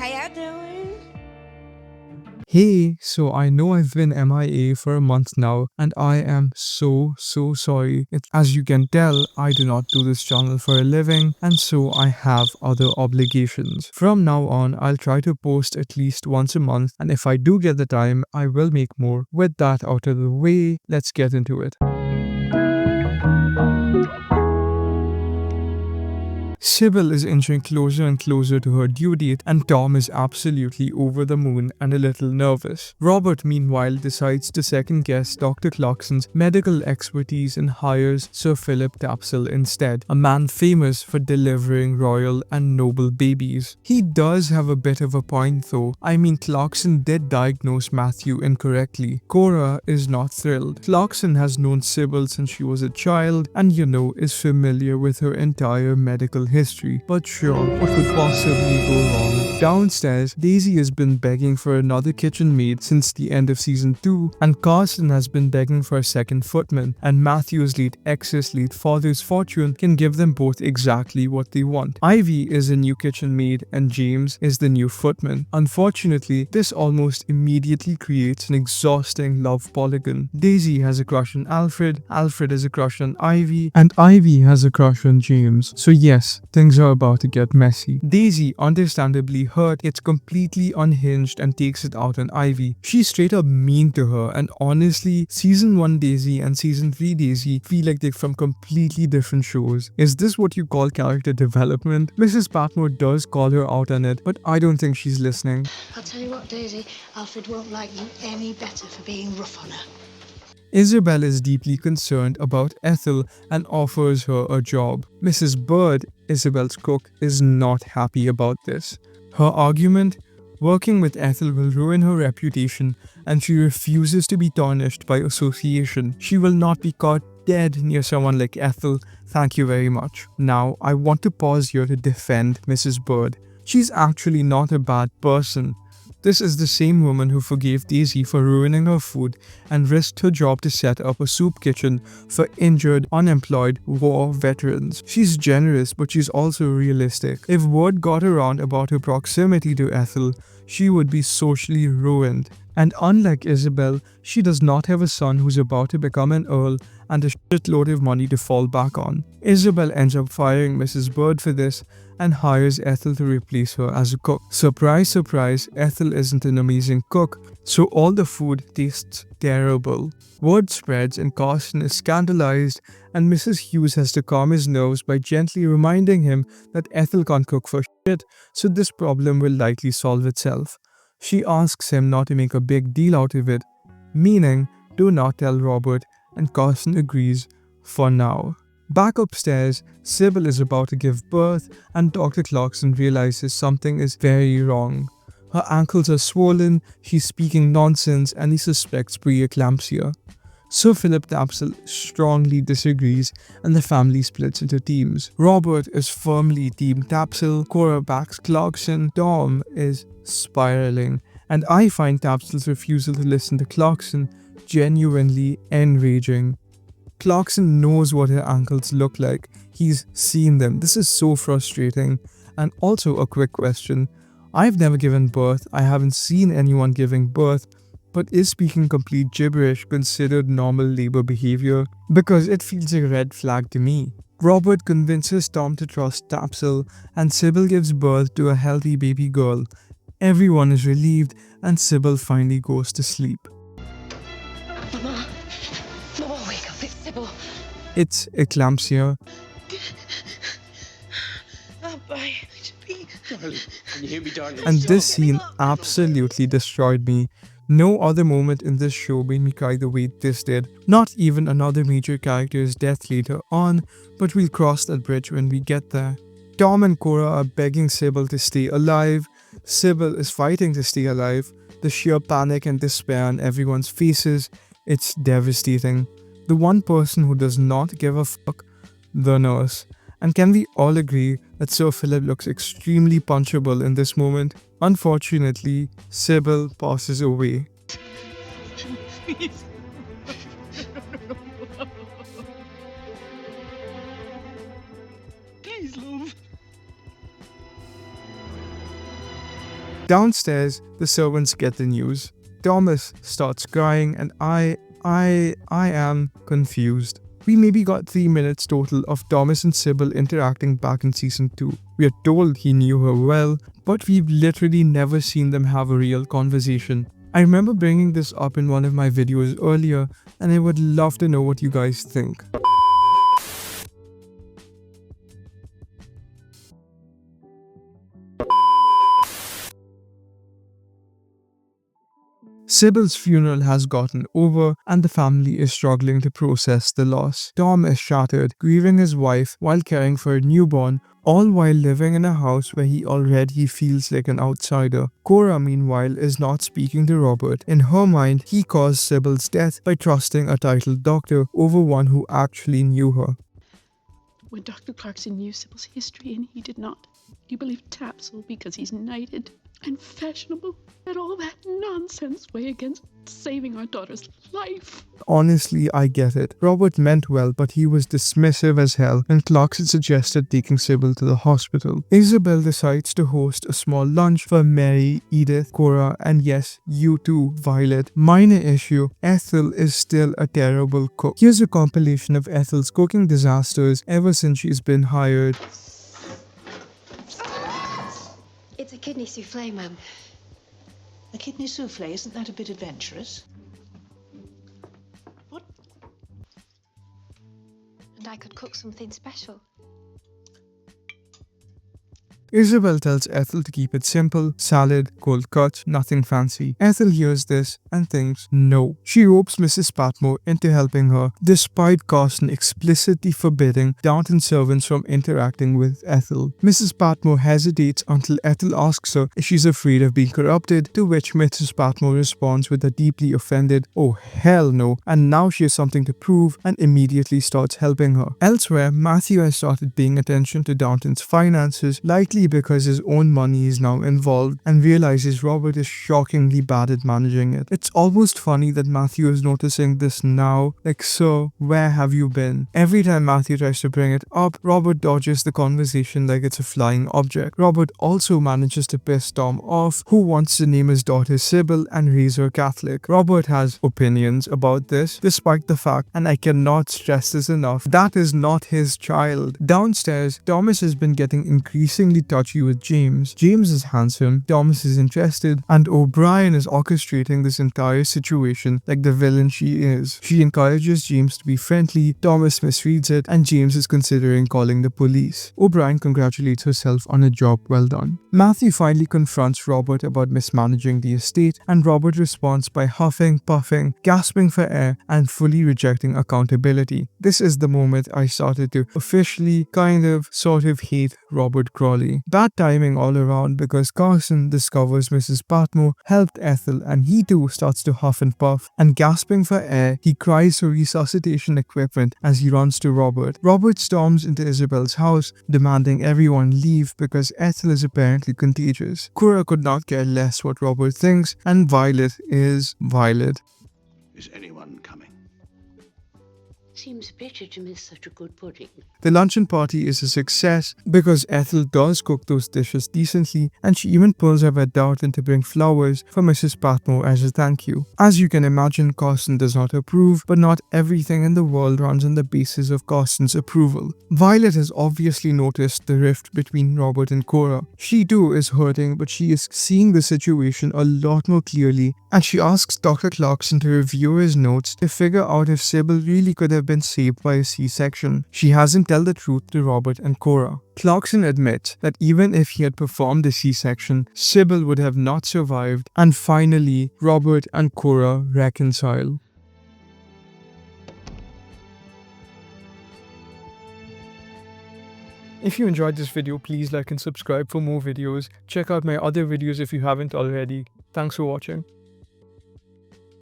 How you doing? Hey, so I know I've been MIA for a month now, and I am so sorry. As you can tell, I do not do this channel for a living, and so I have other obligations. From now on, I'll try to post at least once a month, and if I do get the time, I will make more. With that out of the way, let's get into it. Sybil is inching closer and closer to her due date, and Tom is absolutely over the moon and a little nervous. Robert, meanwhile, decides to second guess Dr. Clarkson's medical expertise and hires Sir Philip Tapsell instead, a man famous for delivering royal and noble babies. He does have a bit of a point though. I mean, Clarkson did diagnose Matthew incorrectly. Cora is not thrilled. Clarkson has known Sybil since she was a child and is familiar with her entire medical history. But sure, what could possibly go wrong? Downstairs, Daisy has been begging for another kitchen maid since the end of season 2, and Carson has been begging for a second footman, and Matthew's late ex's late father's fortune can give them both exactly what they want. Ivy is a new kitchen maid and James is the new footman. Unfortunately, this almost immediately creates an exhausting love polygon. Daisy has a crush on Alfred, Alfred has a crush on Ivy, and Ivy has a crush on James. So yes, things are about to get messy. Daisy, understandably hurt, gets completely unhinged and takes it out on Ivy. She's straight up mean to her, and honestly, season 1 Daisy and season 3 Daisy feel like they're from completely different shows. Is this what you call character development? Mrs. Patmore does call her out on it, but I don't think she's listening. I'll tell you what, Daisy, Alfred won't like you any better for being rough on her. Isabel is deeply concerned about Ethel and offers her a job. Mrs. Bird, Isabel's cook, is not happy about this. Her argument? Working with Ethel will ruin her reputation, and she refuses to be tarnished by association. She will not be caught dead near someone like Ethel. Thank you very much. Now, I want to pause here to defend Mrs. Bird. She's actually not a bad person. This is the same woman who forgave Daisy for ruining her food and risked her job to set up a soup kitchen for injured, unemployed war veterans. She's generous, but she's also realistic. If word got around about her proximity to Ethel, she would be socially ruined. And unlike Isabel, she does not have a son who's about to become an earl and a shitload of money to fall back on. Isabel ends up firing Mrs. Bird for this and hires Ethel to replace her as a cook. Surprise, surprise, Ethel isn't an amazing cook, so all the food tastes terrible. Word spreads and Carson is scandalized, and Mrs. Hughes has to calm his nerves by gently reminding him that Ethel can't cook for shit, so this problem will likely solve itself. She asks him not to make a big deal out of it, meaning do not tell Robert, and Carson agrees for now. Back upstairs, Sybil is about to give birth and Dr. Clarkson realizes something is very wrong. Her ankles are swollen, she's speaking nonsense, and he suspects preeclampsia. Sir Philip Tapsell strongly disagrees and the family splits into teams. Robert is firmly Team Tapsell, Cora backs Clarkson, Tom is spiraling, and I find Tapsell's refusal to listen to Clarkson genuinely enraging. Clarkson knows what her ankles look like. He's seen them. This is so frustrating. And also a quick question. I've never given birth. I haven't seen anyone giving birth. But is speaking complete gibberish considered normal labor behavior? Because it feels a red flag to me. Robert convinces Tom to trust Tapsell and Sybil gives birth to a healthy baby girl. Everyone is relieved and Sybil finally goes to sleep. Mama, wake up, it's Sybil. It's eclampsia. Oh, bye. Darling, can you hear me, darling? And this scene absolutely destroyed me. No other moment in this show made me cry the way this did. Not even another major character's death later on, but we'll cross that bridge when we get there. Tom and Cora are begging Sybil to stay alive. Sybil is fighting to stay alive. The sheer panic and despair on everyone's faces, it's devastating. The one person who does not give a fuck, the nurse. And can we all agree that Sir Philip looks extremely punchable in this moment? Unfortunately, Sybil passes away. Please. Please, love. Downstairs, the servants get the news. Thomas starts crying and I am confused. We maybe got 3 minutes total of Thomas and Sybil interacting back in season 2. We are told he knew her well, but we've literally never seen them have a real conversation. I remember bringing this up in one of my videos earlier, and I would love to know what you guys think. Sybil's funeral has gotten over and the family is struggling to process the loss. Tom is shattered, grieving his wife while caring for a newborn, all while living in a house where he already feels like an outsider. Cora, meanwhile, is not speaking to Robert. In her mind, he caused Sybil's death by trusting a titled doctor over one who actually knew her. When Dr. Clarkson knew Sybil's history and he did not, you believed Tapsell because he's knighted and fashionable, and all that nonsense way against saving our daughter's life. Honestly, I get it. Robert meant well, but he was dismissive as hell, and Clarkson suggested taking Sybil to the hospital. Isabel decides to host a small lunch for Mary, Edith, Cora, and yes, you too, Violet. Minor issue, Ethel is still a terrible cook. Here's a compilation of Ethel's cooking disasters ever since she's been hired. It's a kidney souffle, Mum. A kidney souffle, isn't that a bit adventurous? What? And I could cook something special. Isabel tells Ethel to keep it simple, salad, cold cut, nothing fancy. Ethel hears this and thinks no. She ropes Mrs. Patmore into helping her, despite Carson explicitly forbidding Downton servants from interacting with Ethel. Mrs. Patmore hesitates until Ethel asks her if she's afraid of being corrupted, to which Mrs. Patmore responds with a deeply offended, "Oh hell no," and now she has something to prove and immediately starts helping her. Elsewhere, Matthew has started paying attention to Downton's finances, likely because his own money is now involved, and realizes Robert is shockingly bad at managing it. It's almost funny that Matthew is noticing this now, like, "Sir, where have you been?" Every time Matthew tries to bring it up, Robert dodges the conversation like it's a flying object. Robert also manages to piss Tom off, who wants to name his daughter Sybil and raise her Catholic. Robert has opinions about this, despite the fact, and I cannot stress this enough, that is not his child. Downstairs, Thomas has been getting increasingly touchy with James. James is handsome, Thomas is interested, and O'Brien is orchestrating this entire situation like the villain she is. She encourages James to be friendly, Thomas misreads it, and James is considering calling the police. O'Brien congratulates herself on a job well done. Matthew finally confronts Robert about mismanaging the estate, and Robert responds by huffing, puffing, gasping for air, and fully rejecting accountability. This is the moment I started to officially sort of hate Robert Crawley. Bad timing all around, because Carson discovers Mrs. Patmore helped Ethel and he too starts to huff and puff, and gasping for air, he cries for resuscitation equipment as he runs to Robert. Robert storms into Isabel's house, demanding everyone leave because Ethel is apparently contagious. Cora could not care less what Robert thinks, and Violet is Violet. Is anyone coming? Seems a pity to miss such a good pudding. The luncheon party is a success because Ethel does cook those dishes decently, and she even pulls her vet Downton to bring flowers for Mrs. Patmore as a thank you. As you can imagine, Carson does not approve, but not everything in the world runs on the basis of Carson's approval. Violet has obviously noticed the rift between Robert and Cora. She too is hurting, but she is seeing the situation a lot more clearly, and she asks Dr. Clarkson to review his notes to figure out if Sybil really could have been saved by a C-section. She hasn't told the truth to Robert and Cora. Clarkson admits that even if he had performed the C-section, Sybil would have not survived, and finally, Robert and Cora reconcile. If you enjoyed this video, please like and subscribe for more videos. Check out my other videos if you haven't already. Thanks for watching.